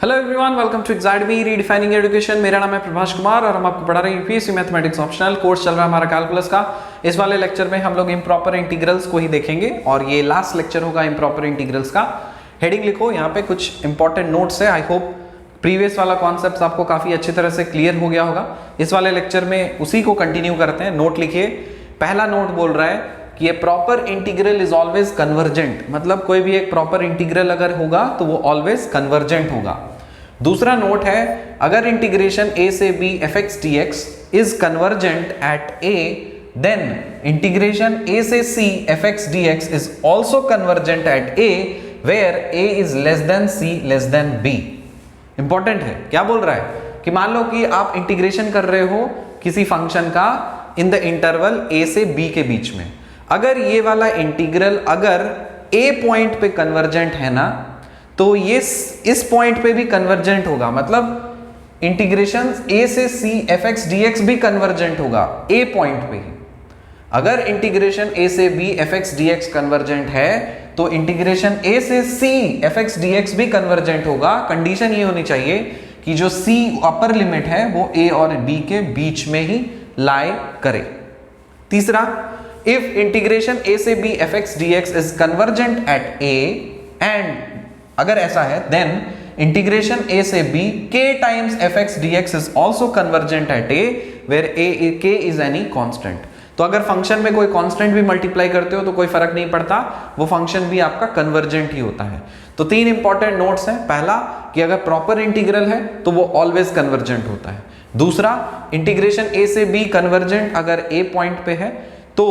Hello everyone, welcome to एक्साडमी redefining education. मेरा नाम है प्रभाष कुमार और हम आपको पढ़ा रहे हैं यूपीएससी मैथमेटिक्स ऑप्शनल कोर्स। चल रहा है हमारा कैलकुलस का। इस वाले लेक्चर में हम लोग इम्प्रॉपर इंटीग्रल्स को ही देखेंगे और ये लास्ट लेक्चर होगा इम्प्रॉपर इंटीग्रल्स का। हेडिंग लिखो, यहाँ पे कुछ इंपॉर्टेंट नोट्स है। आई होप प्रीवियस वाला कॉन्सेप्ट आपको काफी अच्छी तरह से क्लियर हो गया होगा। इस वाले लेक्चर में उसी को कंटिन्यू करते हैं। नोट लिखिए। पहला नोट बोल रहा है कि ये proper integral is always convergent, मतलब कोई भी एक प्रॉपर इंटीग्रल अगर होगा तो वो ऑलवेज कन्वर्जेंट होगा। दूसरा नोट है, अगर इंटीग्रेशन a से b fx dx is convergent at a, then integration a से c fx dx is also convergent at a where a is less than c less than b। Important है। क्या बोल रहा है कि मान लो कि आप इंटीग्रेशन कर रहे हो किसी फंक्शन का इन द इंटरवल a से b के बीच में। अगर ये वाला इंटीग्रल अगर a पॉइंट पे कन्वर्जेंट है ना, तो ये इस पॉइंट पे भी कन्वर्जेंट होगा, मतलब इंटीग्रेशन a से c fx dx भी कन्वर्जेंट होगा a पॉइंट पे ही। अगर इंटीग्रेशन a से b fx dx कन्वर्जेंट है तो इंटीग्रेशन a से c fx dx भी कन्वर्जेंट होगा। कंडीशन ये होनी चाहिए कि जो c अपर लिमिट है वो a और b के बीच में ही लाई करे। तीसरा, इफ इंटीग्रेशन a से b fx dx is convergent at a and अगर ऐसा है देन इंटीग्रेशन a से b k times fx dx is also convergent at a where k is any constant. तो अगर फंक्शन में कोई कांस्टेंट भी मल्टीप्लाई करते हो तो कोई फर्क नहीं पड़ता, वो फंक्शन भी आपका कन्वर्जेंट ही होता है। तो तीन इंपॉर्टेंट नोट्स हैं। पहला कि अगर प्रॉपर इंटीग्रल है तो वो ऑलवेज कन्वर्जेंट होता है। दूसरा, इंटीग्रेशन a से b कन्वर्जेंट अगर a पॉइंट पे है तो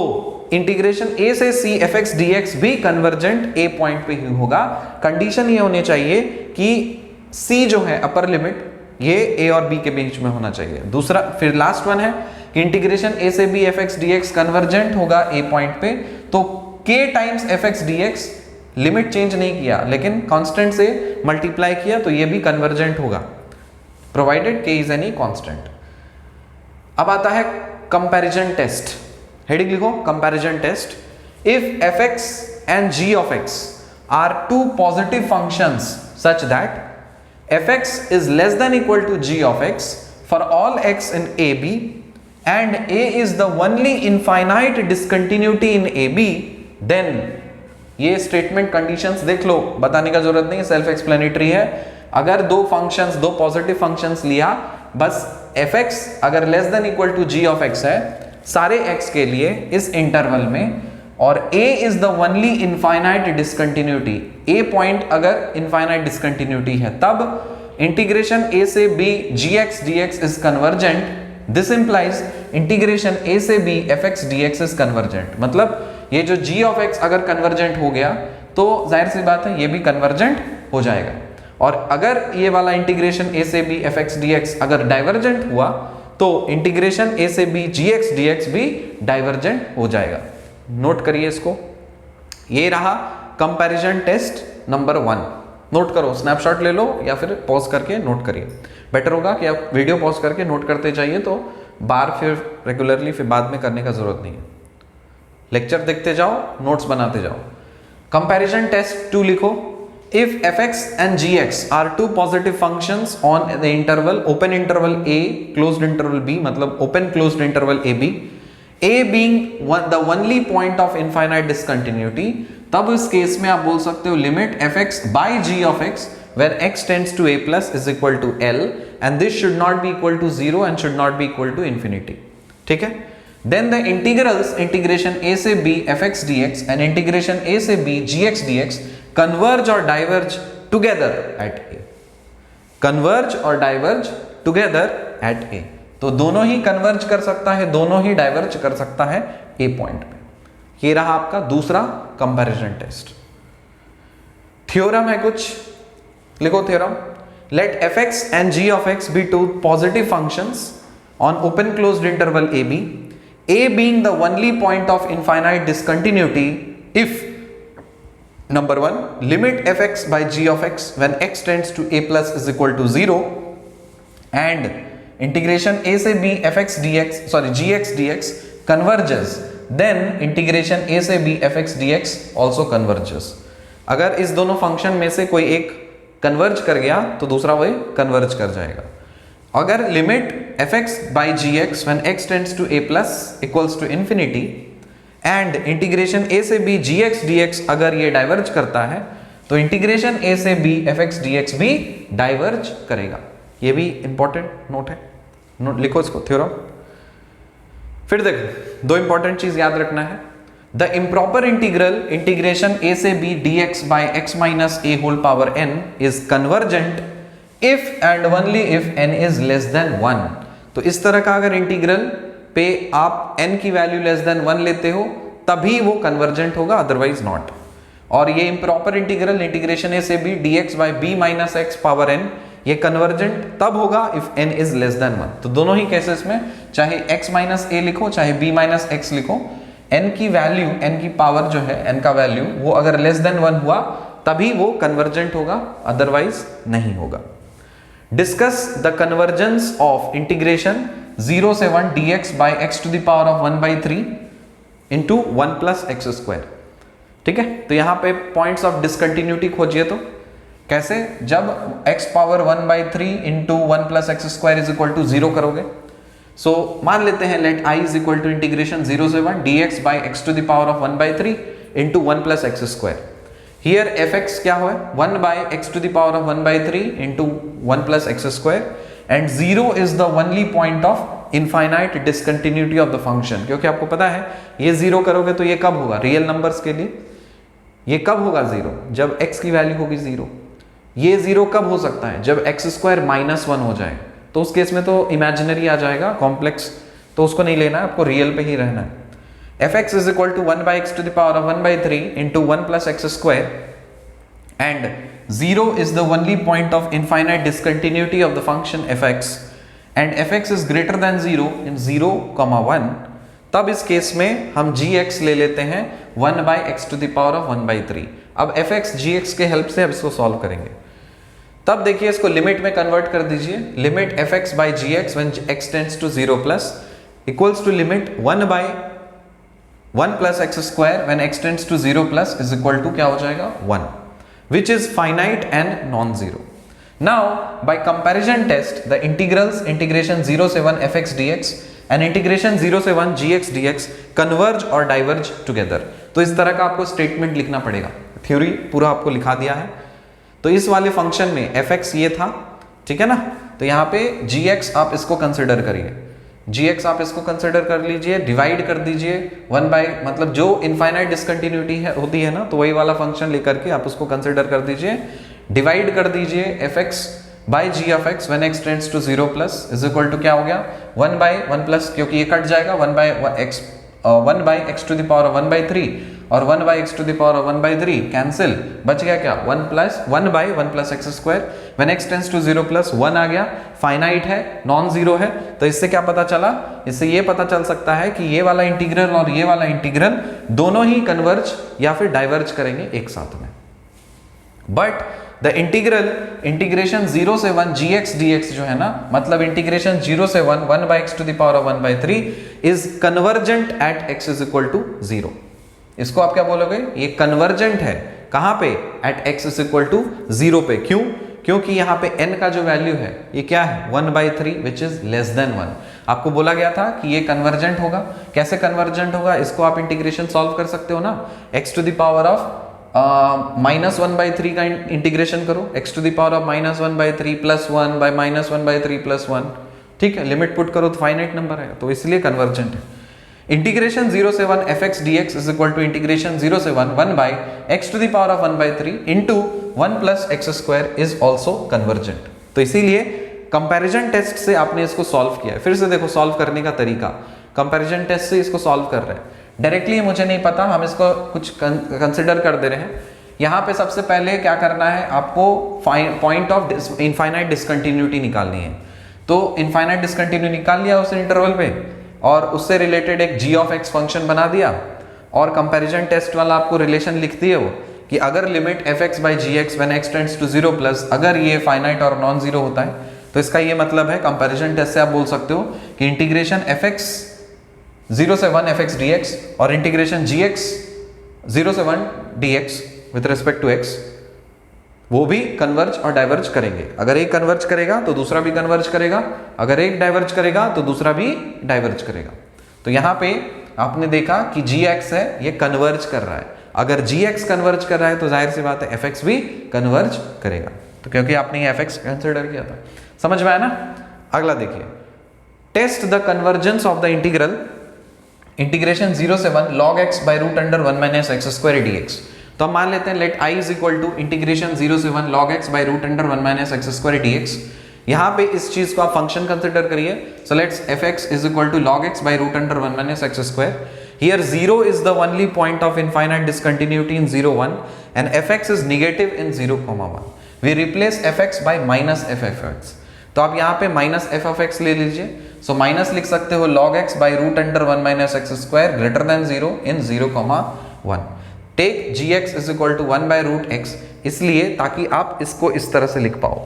इंटीग्रेशन a से c fx dx भी कन्वर्जेंट a पॉइंट पे ही होगा। कंडीशन ये होनी चाहिए कि c जो है अपर लिमिट ये a और b के बीच में होना चाहिए। दूसरा, फिर लास्ट वन है कि इंटीग्रेशन a से b fx dx कन्वर्जेंट होगा a पॉइंट पे, तो k times fx dx limit change नहीं किया लेकिन कांस्टेंट से मल्टीप्लाई किया तो ये भी कन्वर्जेंट होगा, provided k is any constant. अब आता है कंपैरिजन टेस्ट। हेडिंग लिखो, comparison test. If fx and g of x are two positive functions such that fx is less than equal to g of x for all x in ab and a is the only infinite discontinuity in ab, then ये statement conditions देख लो, बताने का जरूरत नहीं है, self explanatory है। अगर दो फंक्शंस, दो पॉजिटिव फंक्शंस लिया, बस fx अगर less than equal to g of x है सारे x के लिए इस इंटरवल में, और a is the only infinite discontinuity, a point अगर इनफाइनाइट डिसकंटिन्यूटी है, तब इंटीग्रेशन a से b gx dx is convergent. This implies integration a से b fx dx is convergent. मतलब ये जो g of x अगर कन्वर्जेंट हो गया तो जाहिर सी बात है ये भी कन्वर्जेंट हो जाएगा। और अगर ये वाला इंटीग्रेशन a से b fx dx अगर डाइवर्जेंट हुआ तो इंटीग्रेशन a से b gx dx भी डाइवर्जेंट हो जाएगा। नोट करिए इसको। ये रहा कंपैरिजन टेस्ट नंबर 1। नोट करो, स्नैपशॉट ले लो या फिर पॉज करके नोट करिए। बेटर होगा कि आप वीडियो पॉज करके नोट करते जाइए, तो बार फिर रेगुलरली फिर बाद में करने का जरूरत नहीं है। लेक्चर देखते जाओ, नोट्स बनाते जाओ। कंपैरिजन टेस्ट 2 लिखो। If fx and gx are two positive functions on the interval open interval a closed interval b, मतलब open closed interval ab, a being the only point of infinite discontinuity, तब इस case में आप बोल सकते हो limit fx by g of x where x tends to a plus is equal to l and this should not be equal to 0 and should not be equal to infinity। ठीक है। Then the integrals integration a से b fx dx and integration a से b gx dx converge or diverge together at a। converge or diverge together at a, तो दोनों ही converge कर सकता है, दोनों ही डाइवर्ज कर सकता है a पॉइंट पे। ये रहा आपका दूसरा कंपैरिजन टेस्ट। थ्योरम है कुछ, लिखो theorem. Let fx and g of x be two positive functions on open closed interval ab, a being the only point of infinite discontinuity if number 1 limit fx by g of x when x tends to a plus is equal to 0 and integration a से b fx dx gx dx converges, then integration a से b fx dx also converges। अगर इस दोनों function में से कोई एक converge कर गया तो दूसरा वही कन्वर्ज कर जाएगा। अगर limit fx by g x when x tends to a plus equals to infinity and integration a से b gx dx अगर ये डाइवर्ज करता है तो इंटीग्रेशन a से b fx dx भी डाइवर्ज करेगा। ये भी इंपॉर्टेंट नोट है, नोट लिखो इसको थ्योरम। फिर देखो दो इंपॉर्टेंट चीज याद रखना है। The improper integral integration a से b dx by x minus a whole power n is convergent if and only if n is less than 1। तो इस तरह का अगर इंटीग्रल पे आप n की वैल्यू लेस देन 1 लेते हो तभी वो कन्वर्जेंट होगा, अदरवाइज नॉट। और ये इम्प्रॉपर इंटीग्रल इंटीग्रेशन a से b dx by b minus x power n ये कन्वर्जेंट तब होगा if n is less than 1। तो दोनों ही केसेस में चाहे x माइनस a लिखो चाहे b माइनस x लिखो, n की वैल्यू, n की पावर जो है n का वैल्यू वो अगर लेस देन 1 हुआ तभी वो कन्वर्जेंट होगा, अदरवाइज नहीं होगा। Discuss the convergence of integration 0 से 1 dx by x to the power of 1/3 into 1 plus x square. ठीक है, तो यहाँ पे पॉइंट्स ऑफ डिसकंटिन्यूटी खोजिए। तो कैसे, जब x power 1/3 into 1 plus x square is equal to 0 करोगे। सो मान लेते हैं let i is equal to integration 0 से 1 dx by x to the power of 1/3 into 1 plus x square. Here fx क्या हुआ, 1 by x to the power of 1/3 into 1 plus x square and 0 is the only point of infinite discontinuity of the function. क्योंकि आपको पता है ये 0 करोगे तो ये कब होगा, रियल नंबर्स के लिए ये कब होगा 0, जब x की वैल्यू होगी 0। ये 0 कब हो सकता है, जब एक्स स्क्वायर माइनस 1 हो जाए, तो उस केस में तो इमेजिनरी आ जाएगा, कॉम्प्लेक्स, तो उसको नहीं लेना है, आपको रियल पे ही रहना है। fx is equal to 1 by x to the power of 1/3 into 1 plus x square and 0 is the only point of infinite discontinuity of the function fx and fx is greater than 0 in 0,1। तब इस case में हम gx ले लेते हैं 1 by x to the power of 1/3। अब fx gx के help से अब इसको सॉल्व करेंगे। तब देखिए इसको लिमिट में कन्वर्ट कर दीजिए, limit fx by gx when x tends to 0 plus equals to limit 1 by 1 plus x square when x tends to 0 plus is equal to क्या हो जाएगा 1, which is finite and non zero. Now by comparison test the integrals integration 0 से 1 fx dx and integration 0 से 1 gx dx converge और diverge together. तो इस तरह का आपको स्टेटमेंट लिखना पड़ेगा, थ्योरी पूरा आपको लिखा दिया है। तो इस वाले फंक्शन में fx ये था, ठीक है ना, तो यहाँ पे gx आप इसको कंसिडर करिए, gx आप इसको कंसिडर कर लीजिए, डिवाइड कर दीजिए 1 बाई, मतलब जो इनफाइनाइट डिसकंटिन्यूटी है होती है ना, तो वही वाला फंक्शन लेकर के आप उसको कंसिडर कर दीजिए, डिवाइड कर दीजिए fx by g of x when x tends to 0 plus is equal to क्या हो गया 1 बाई 1 प्लस, क्योंकि ये कट जाएगा 1 by x to the power of 1/3 और 1 by x to the power of 1/3 cancel, बच गया क्या 1 by 1 plus x square when x tends to 0 plus 1 आ गया, फाइनाइट है, नॉन जीरो है। तो इससे क्या पता चला, इससे ये पता चल सकता है कि ये वाला इंटीग्रल और ये वाला इंटीग्रल दोनों ही कन्वर्ज या फिर डाइवर्ज करेंगे एक साथ में। बट द इंटीग्रेशन 0 से 1 gx dx जो है ना, मतलब इंटीग्रेशन 0 से 1 by x to the power of 1/3 is convergent at x is equal to 0। इसको आप क्या बोलोगे, ये कन्वर्जेंट है कहां पे, at x is equal to 0 पे। क्यों, क्योंकि यहाँ पे n का जो वैल्यू है ये क्या है 1/3 विच इज लेस देन 1। आपको बोला गया था कि ये कन्वर्जेंट होगा। कैसे कन्वर्जेंट होगा, इसको आप इंटीग्रेशन सॉल्व कर सकते हो ना, x to the power of -1/3 का इंटीग्रेशन करो, x to the power of -1/3 plus 1 by -1/3 plus 1, ठीक है, लिमिट पुट करो तो फाइनाइट नंबर है, तो इसलिए कन्वर्जेंट है। इंटीग्रेशन 0 से 1 fx dx is equal to integration 0 से 1 by x to the power of 1/3 into 1 plus x square is also convergent. तो इसीलिए कंपैरिजन टेस्ट से आपने इसको सॉल्व किया है। फिर से देखो सॉल्व करने का तरीका, कंपैरिजन टेस्ट से इसको सॉल्व कर रहे हैं, डायरेक्टली मुझे नहीं पता, हम इसको कुछ कंसिडर कर दे रहे हैं। यहाँ पे सबसे पहले क्या करना है, आपको पॉइंट ऑफ इनफाइनाइट डिसकंटिन्यूटी निकालनी है। तो इनफाइनाइट डिसकंटिन्यूटी निकाल लिया उस इंटरवल पे और उससे रिलेटेड एक g ऑफ x फंक्शन बना दिया और कंपैरिजन टेस्ट वाला आपको रिलेशन लिख दिए वो कि अगर limit fx by gx when x tends to 0 plus अगर ये फाइनाइट और नॉन जीरो होता है, तो इसका ये मतलब है कंपैरिजन टेस्ट से आप बोल सकते हो कि इंटीग्रेशन fx 0 से 1 fx dx और इंटीग्रेशन gx 0 से 1 dx with respect to x वो भी कन्वर्ज और डाइवर्ज करेंगे। अगर एक कन्वर्ज करेगा तो दूसरा भी कन्वर्ज करेगा, अगर एक डाइवर्ज करेगा तो दूसरा भी डाइवर्ज करेगा। तो यहाँ पे आपने देखा कि gx है ये कन्वर्ज कर रहा है, अगर gx कन्वर्ज कर रहा है तो जाहिर सी बात है fx भी कन्वर्ज करेगा, तो क्योंकि आपने ये fx कंसिडर किया था। समझ में आया ना। अगला देखिए, test the convergence of the integration 0 से 1 log x by root under 1 minus x square dx। तो हम मान लेते हैं let i is equal to integration 0 से 1 log x by root under 1 minus x square dx। यहाँ पे इस चीज को आप फंक्शन कंसिडर करिए। So let's fx is equal to log x by root under 1 minus x square। Here 0 is the only point of infinite discontinuity in 0 1 and fx is negative in 0 1। We replace fx by minus f(x)। तो आप यहाँ पे minus F of x ले लीजिए। So minus लिख सकते हो log x by root under 1 minus x square greater than 0 in 0 1। Take gx is equal to 1 by root x, इसलिए ताकि आप इसको इस तरह से लिख पाओ।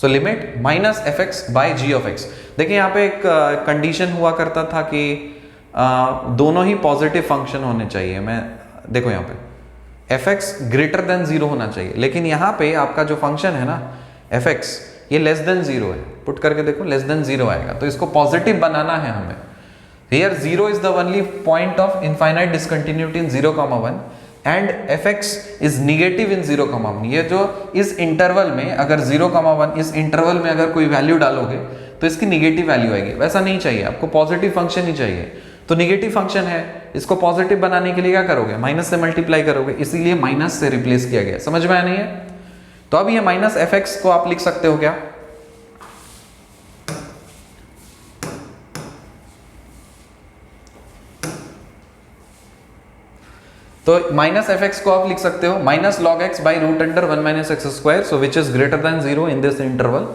So limit minus f x by g of x. देखिए यहाँ पे एक कंडीशन हुआ करता था कि दोनों ही पॉजिटिव फंक्शन होने चाहिए। मैं देखो यहाँ पे एफ एक्स ग्रेटर देन 0 होना चाहिए, लेकिन यहाँ पे आपका जो फंक्शन है ना एफ एक्स ये लेस देन 0 है। पुट करके देखो लेस देन 0 आएगा, तो इसको पॉजिटिव बनाना है हमें। Here 0 is the only point of infinite discontinuity in 0 1 and fx is negative in 0 1। ये जो इस इंटरवल में अगर 0 1 इस इंटरवल में अगर कोई वैल्यू डालोगे तो इसकी निगेटिव वैल्यू आएगी। वैसा नहीं चाहिए, आपको पॉजिटिव फंक्शन ही चाहिए। तो निगेटिव फंक्शन है, इसको पॉजिटिव बनाने के लिए क्या करोगे, माइनस से मल्टीप्लाई करोगे, इसीलिए माइनस से रिप्लेस किया गया। समझ में आया नहीं है। तो अब ये माइनस एफ एक्स को आप लिख सकते हो क्या, तो माइनस एफ एक्स को आप लिख सकते हो minus log x by root under 1 minus x square, so which is greater than 0 in this interval.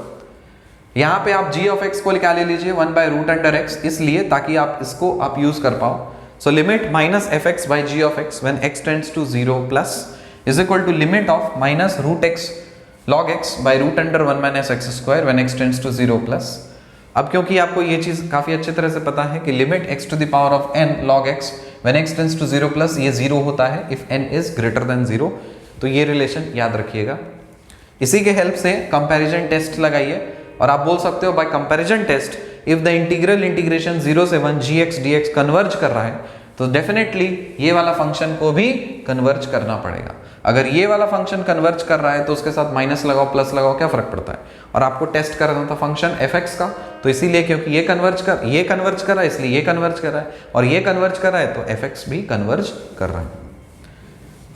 यहां पे आप g ऑफ x को क्या ले लीजिए 1 बाय रूट अंडर x, इसलिए ताकि आप इसको आप यूज कर पाओ। So limit minus f x by g of x when x tends to 0 plus is equal to limit of minus root x log x by root under 1 minus x square when x tends to 0 plus. अब क्योंकि आपको ये चीज काफी अच्छी तरह से पता है कि limit x to the power of n log x when x tends to 0 plus ये 0 होता है if n is greater than 0। तो ये रिलेशन याद रखिएगा। इसी के हेल्प से कंपैरिजन टेस्ट लगाइए और आप बोल सकते हो by comparison test if the integral integration 0 से 1 gx dx कन्वर्ज कर रहा है तो डेफिनेटली ये वाला फंक्शन को भी कन्वर्ज करना पड़ेगा। अगर ये वाला फंक्शन कन्वर्ज कर रहा है तो उसके साथ माइनस लगाओ प्लस लगाओ, क्या फर्क पड़ता है। और आपको टेस्ट करना था फंक्शन एफ एक्स का, तो इसीलिए क्योंकि ये कन्वर्ज कर रहा है इसलिए ये कन्वर्ज कर रहा है, और ये कन्वर्ज कर रहा है तो एफ एक्स भी कन्वर्ज कर रहा है।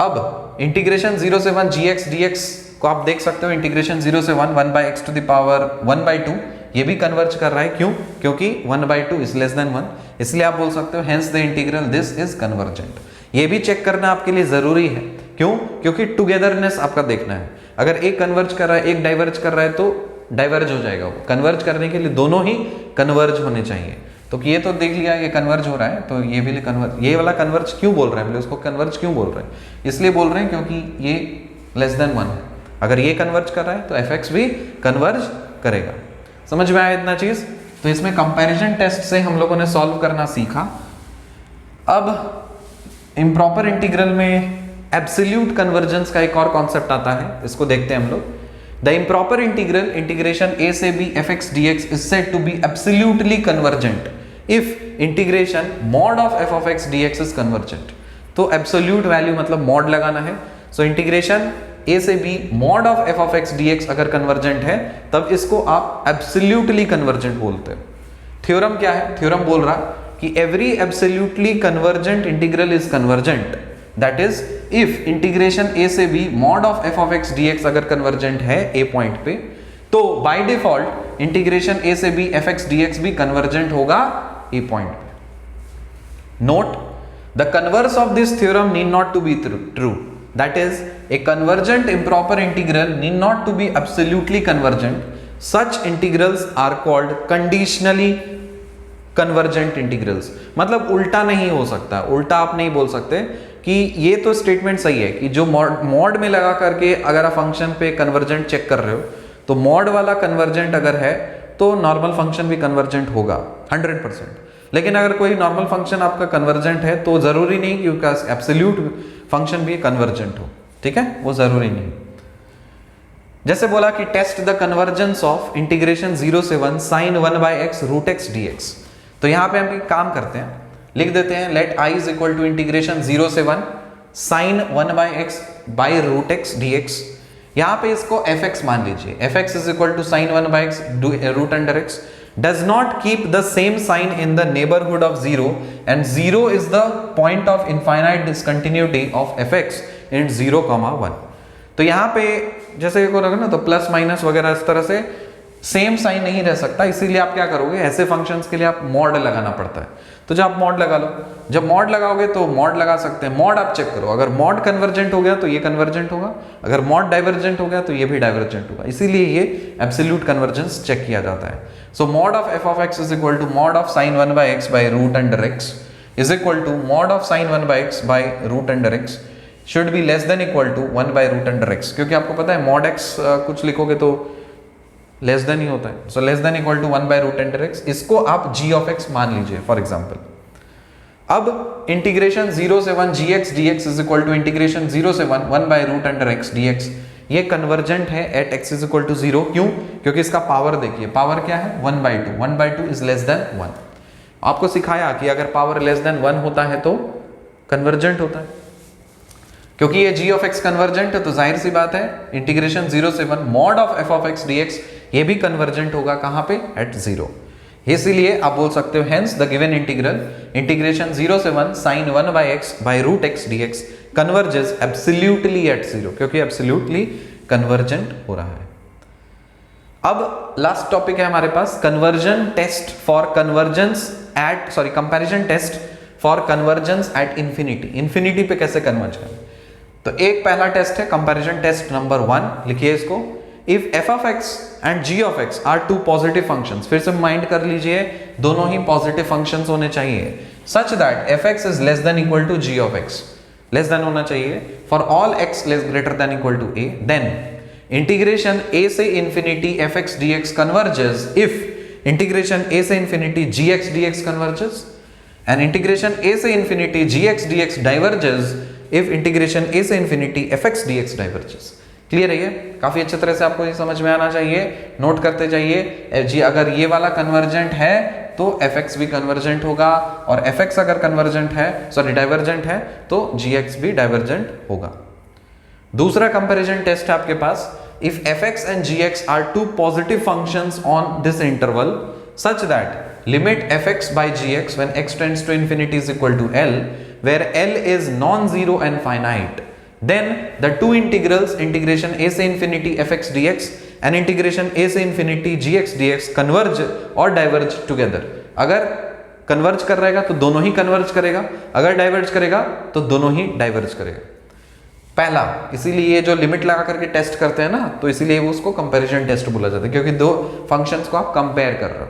अब इंटीग्रेशन 0 से 1 gx dx को आप देख सकते हो, इंटीग्रेशन 0 से 1 by x to the power 1/2 ये भी कन्वर्ज कर रहा है। क्यों? क्योंकि 1/2 इज लेस देन 1, इसलिए आप बोल सकते हो hence the integral this is convergent. ये भी चेक करना आपके लिए जरूरी है। क्यों? क्योंकि टुगेदरनेस आपका देखना है। अगर एक कन्वर्ज कर रहा है एक डाइवर्ज कर रहा है तो डाइवर्ज हो जाएगा वो। कन्वर्ज करने के लिए दोनों ही कन्वर्ज होने चाहिए। तो ये तो देख लिया ये कन्वर्ज हो रहा है, तो ये भी कन्वर्ज, ये वाला कन्वर्ज क्यों बोल रहे हैं, उसको कन्वर्ज क्यों बोल रहे हैं, इसलिए बोल रहे हैं क्योंकि ये लेस देन 1 है। अगर ये कन्वर्ज कर रहा है तो एफ एक्स भी कन्वर्ज करेगा। समझ में आया इतना चीज। तो इसमें कंपैरिजन टेस्ट से हम लोगों ने सॉल्व करना सीखा। अब इम्प्रॉपर इंटीग्रल में एब्सोल्यूट कन्वर्जेंस का एक और कॉन्सेप्ट आता है, इसको देखते हैं हम लोग। The improper integral integration a से b fx dx is said to be absolutely convergent if integration mod of f of x dx is convergent. तो एब्सोल्यूट वैल्यू मतलब मॉड लगाना है। सो इंटीग्रेशन a से b mod of f of x dx अगर convergent है तब इसको आप एब्सोल्यूटली कन्वर्जेंट बोलते हैं। थ्योरम क्या है? थ्योरम बोल रहा कि every absolutely convergent integral is convergent, that is if integration a से b mod of f of x dx अगर कन्वर्जेंट है a पॉइंट पे तो बाय डिफॉल्ट इंटीग्रेशन a से b fx dx भी कन्वर्जेंट होगा a पॉइंट पे। Note the converse of this theorem need not to be true, that is a convergent improper integral need not to be absolutely convergent. Such integrals are called conditionally convergent integrals। मतलब उल्टा नहीं हो सकता, उल्टा आप नहीं बोल सकते कि ये तो स्टेटमेंट सही है कि जो मॉड में लगा करके अगर आप फंक्शन पे कन्वर्जेंट चेक कर रहे हो तो मॉड वाला कन्वर्जेंट अगर है तो नॉर्मल फंक्शन भी कन्वर्जेंट होगा 100%। लेकिन अगर कोई नॉर्मल फंक्शन आपका कन्वर्जेंट है तो जरूरी नहीं कि उसका एब्सोल्यूट फंक्शन भी कन्वर्जेंट हो, ठीक है, वो जरूरी नहीं। जैसे बोला कि test the convergence of integration 0 से 1 sine 1 by x root x d x. तो यहाँ पे हम एक काम करते हैं, लिख देते हैं let i is equal to integration 0 से 1 sine 1 by x by root x d x. यहाँ पे इसको एफ एक्स मान लीजिए, f x is equal to sine 1 by x root under x does not keep the same sign in the neighborhood of 0 and 0 is the point of infinite discontinuity of fx in 0, 1। तो यहाँ पे जैसे को लगा ना, तो plus minus वगैरह इस तरह से सेम साइन नहीं रह सकता, इसीलिए आप क्या करोगे, ऐसे फंक्शंस के लिए आप मॉड लगाना पड़ता है। तो जब आप मॉड लगा लो, जब मॉड लगाओगे तो मॉड लगा सकते हैं, मॉड आप चेक करो, अगर मॉड कन्वर्जेंट हो गया तो ये कन्वर्जेंट होगा, अगर मॉड डाइवर्जेंट हो गया तो ये भी डाइवर्जेंट होगा, इसीलिए ये एब्सोल्यूट कन्वर्जेंस चेक किया जाता है। So mod of f of x is equal to mod of sine 1 by x by root under x is equal to mod of sine 1 by x by root under x should be less than equal to 1 by root under x, क्योंकि आपको पता है mod x कुछ लिखोगे तो less than ही होता है, so less than equal to 1 by root under x, इसको आप g ऑफ x मान लीजिए फॉर एग्जांपल। अब इंटीग्रेशन 0 से 1 gx dx is equal to integration 0 से 1 by root under x dx, ये कन्वर्जेंट है at x is equal to 0। क्यों? क्योंकि इसका पावर देखिए, पावर क्या है 1 by 2, 1 by 2 is less than 1। आपको सिखाया कि अगर पावर लेस देन 1 होता है तो कन्वर्जेंट होता है, क्योंकि ये g ऑफ x कन्वर्जेंट है तो जाहिर सी बात है इंटीग्रेशन 0 से 1 mod of f of x dx ये भी कन्वर्जेंट होगा, कहां पे, एट 0। इसीलिए आप बोल सकते हो hence the given integral integration 0 से 1 sin 1 by x by root x dx converges absolutely at 0, क्योंकि एब्सोल्युटली कन्वर्जेंट हो रहा है। अब लास्ट टॉपिक है हमारे पास conversion test for convergence at comparison test for convergence at infinity. Infinity पे कैसे कन्वर्ज करें, तो एक पहला टेस्ट है कंपैरिजन टेस्ट नंबर 1, लिखिए इसको। If f of x and g of x are two positive functions, फिर से माइंड कर लीजिए दोनों ही पॉजिटिव फंक्शंस होने चाहिए, such that fx is less than equal to g of x, less than होना चाहिए for all x less greater than equal to a, then integration a से infinity fx dx converges if integration a से infinity gx dx converges and integration a से infinity gx dx diverges if integration a से infinity fx dx diverges। Clear है ये? काफी अच्छे तरह से आपको ये समझ में आना चाहिए, नोट करते जाइए जी। अगर ये वाला कन्वर्जेंट है तो fx भी कन्वर्जेंट होगा, और fx अगर कन्वर्जेंट है डाइवर्जेंट है तो gx भी डाइवर्जेंट होगा। दूसरा कंपैरिजन टेस्ट है आपके पास, if fx and gx are two positive functions on this interval such that limit fx by gx when x tends to infinity is equal to L, where L is non-zero and finite, then the two integrals integration a से infinity fx dx and integration a से infinity gx dx converge और diverge together। अगर converge कर रहेगा तो दोनों ही converge करेगा, अगर डाइवर्ज करेगा तो दोनों ही डाइवर्ज करेगा। पहला, इसीलिए ये जो लिमिट लगा करके टेस्ट करते हैं ना, तो इसीलिए वो उसको कंपैरिजन टेस्ट बोला जाता है, क्योंकि दो फंक्शंस को आप कंपेयर कर रहे हो।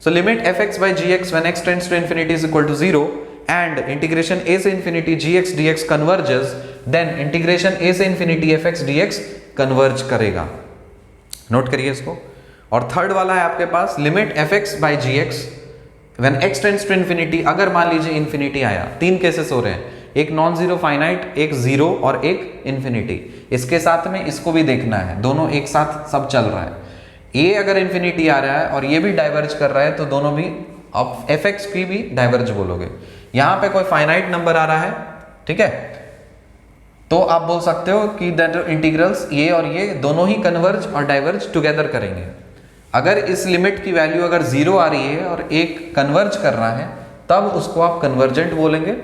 So limit fx by gx when x tends to infinity is equal to 0 and integration a से infinity gx dx converges, then integration a से इंफिनिटी fx dx कन्वर्ज करेगा। नोट करिए इसको। और थर्ड वाला है आपके पास limit fx by gx when x tends to infinity, अगर मान लीजिए इंफिनिटी आया, तीन केसेस हो रहे हैं, एक नॉन जीरो फाइनाइट, एक जीरो और एक इंफिनिटी। इसके साथ में इसको भी देखना है, दोनों एक साथ सब चल रहा है। ये अगर इंफिनिटी आ रहा है और ये भी डाइवर्ज कर रहा है तो दोनों भी आप fx की भी डाइवर्ज बोलोगे। यहां पे कोई फाइनाइट नंबर आ रहा है, ठीक है, तो आप बोल सकते हो कि दैट इंटीग्रल्स ये और ये दोनों ही कन्वर्ज और डाइवर्ज टुगेदर करेंगे। अगर इस लिमिट की वैल्यू अगर 0 आ रही है और एक कन्वर्ज कर रहा है तब उसको आप कन्वर्जेंट बोलेंगे,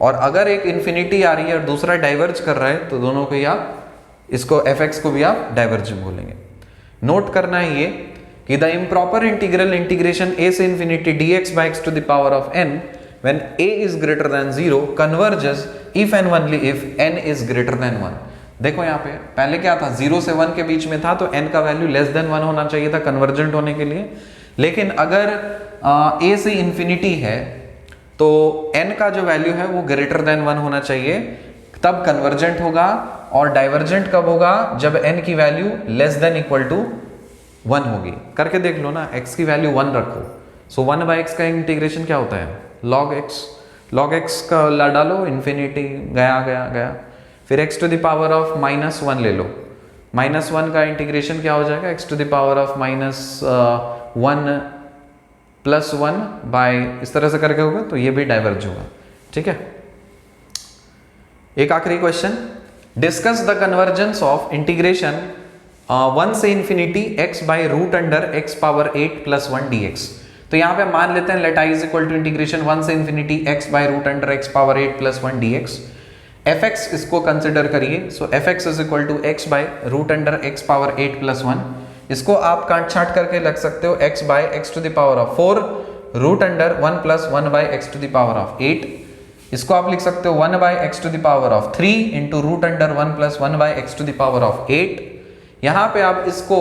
और अगर एक इंफिनिटी आ रही है और दूसरा डाइवर्ज कर रहा है तो दोनों को ही आप इसको fx को भी आप डाइवर्ज बोलेंगे। नोट करना है ये कि the improper integral integration a से infinity dx by x to the power of n when a is greater than 0 converges if and only if n is greater than 1। देखो यहाँ पे पहले क्या था, 0 से 1 के बीच में था तो n का वैल्यू लेस देन 1 होना चाहिए था कन्वर्जेंट होने के लिए, लेकिन अगर a से इंफिनिटी है तो n का जो वैल्यू है वो ग्रेटर देन 1 होना चाहिए, तब कन्वर्जेंट होगा। और डाइवर्जेंट कब होगा, जब n की value less than equal to 1 होगी। करके देख लो ना, x की वैल्यू 1 रखो, सो 1 बाय x का इंटीग्रेशन क्या होता है, log x का ला डालो, इंफिनिटी गया गया गया, फिर x to the power of -1 ले लो, -1 का इंटीग्रेशन क्या हो जाएगा, x to the power of -1 + 1 by इस तरह से करके होगा, तो ये भी डाइवर्ज होगा। ठीक है, एक आखिरी question, discuss the convergence of integration 1 से infinity x by root under x power 8 + 1 dx। तो यहाँ पे मान लेते हैं let i is equal to integration 1 से infinity x by root under x power 8 + 1 dx। fx इसको कंसिडर करिए, so fx is equal to x by root under x power 8 + 1। इसको आप काट छाट करके लग सकते हो x by x to the power of 4 root under 1 + 1 by x to the power of 8। इसको आप लिख सकते हो 1 by x to the power of 3 into root under 1 + 1 by x to the power of 8। यहाँ पे आप इसको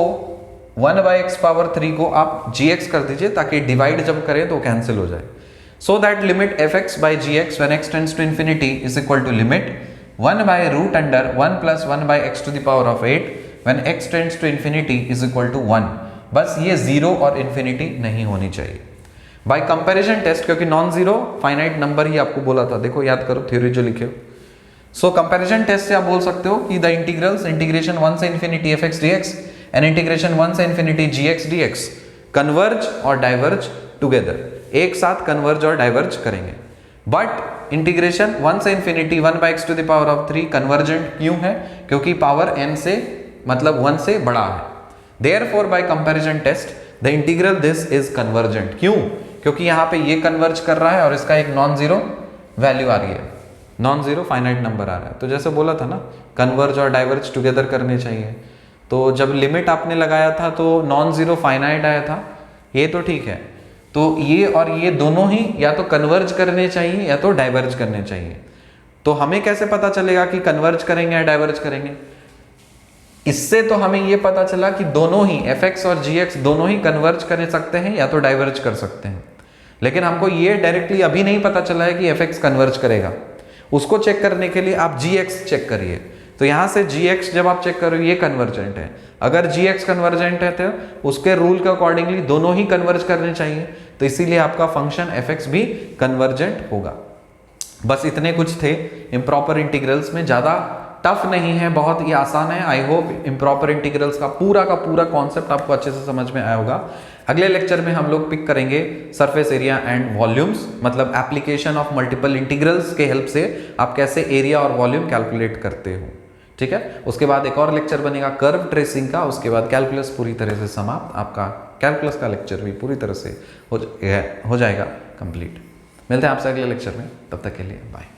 1 बाय x पावर 3 को आप gx कर दीजिए ताकि डिवाइड जब करें तो कैंसिल हो जाए। So that limit fx by gx when x tends to infinity is equal to limit 1 by root under 1 + 1 by x to the power of 8 when x tends to infinity is equal to 1। बस ये 0 और infinity नहीं होनी चाहिए। By comparison test, क्योंकि non zero finite number ही आपको बोला था, देखो याद करो थ्योरी जो लिखे हो। सो कंपैरिजन टेस्ट से आप बोल सकते हो कि द इंटीग्रल्स इंटीग्रेशन 1 से infinity fx dx and integration 1 से इंफिनिटी gx dx कन्वर्ज और डाइवर्ज टुगेदर, एक साथ कन्वर्ज और डाइवर्ज करेंगे। बट इंटीग्रेशन 1 से infinity 1 by x to the power of 3 convergent क्यों है, क्योंकि पावर n से मतलब 1 से बड़ा है। Therefore by comparison test the integral this is convergent. क्यों, क्योंकि यहाँ पे ये कन्वर्ज कर रहा है और इसका एक नॉन जीरो वैल्यू आ रही है, नॉन जीरो फाइनाइट नंबर आ रहा है। तो जैसे बोला था ना, कन्वर्ज और डाइवर्ज टुगेदर करने चाहिए। तो जब लिमिट आपने लगाया था तो नॉन जीरो फाइनाइट आया था, ये तो ठीक है। तो ये और ये दोनों ही या तो कन्वर्ज करने चाहिए या तो डाइवर्ज करने चाहिए। तो हमें कैसे पता चलेगा कि कन्वर्ज करेंगे या डाइवर्ज करेंगे? इससे तो हमें ये पता चला कि दोनों ही fx और gx दोनों ही कन्वर्ज कर सकते हैं या तो डाइवर्ज कर सकते हैं। लेकिन हमको ये डायरेक्टली अभी नहीं पता चला है कि fx कन्वर्ज करेगा। उसको चेक करने के लिए आप gx चेक करिए। तो यहाँ से gx जब आप चेक करो ये कन्वर्जेंट है, अगर gx कन्वर्जेंट है तो उसके रूल के अकॉर्डिंगली दोनों ही कन्वर्ज करने चाहिए, तो इसीलिए आपका फंक्शन fx भी कन्वर्जेंट होगा। बस इतने कुछ थे इम्प्रॉपर इंटीग्रल्स में, ज़्यादा टफ नहीं है, बहुत ही आसान है। आई होप इम्प्रॉपर इंटीग्रल्स का पूरा कॉन्सेप्ट आपको अच्छे से समझ में आया होगा। अगले लेक्चर में हम लोग पिक करेंगे सरफेस एरिया एंड वॉल्यूम्स, मतलब एप्लीकेशन ऑफ मल्टीपल इंटीग्रल्स के हेल्प से आप कैसे एरिया और वॉल्यूम कैलकुलेट करते हो। ठीक है, उसके बाद एक और लेक्चर बनेगा कर्व ट्रेसिंग का, उसके बाद कैलकुलस पूरी तरह से समाप्त, आपका कैलकुलस का लेक्चर भी पूरी तरह से हो जाएगा कंप्लीट। मिलते हैं आपसे अगले लेक्चर में, तब तक के लिए बाय।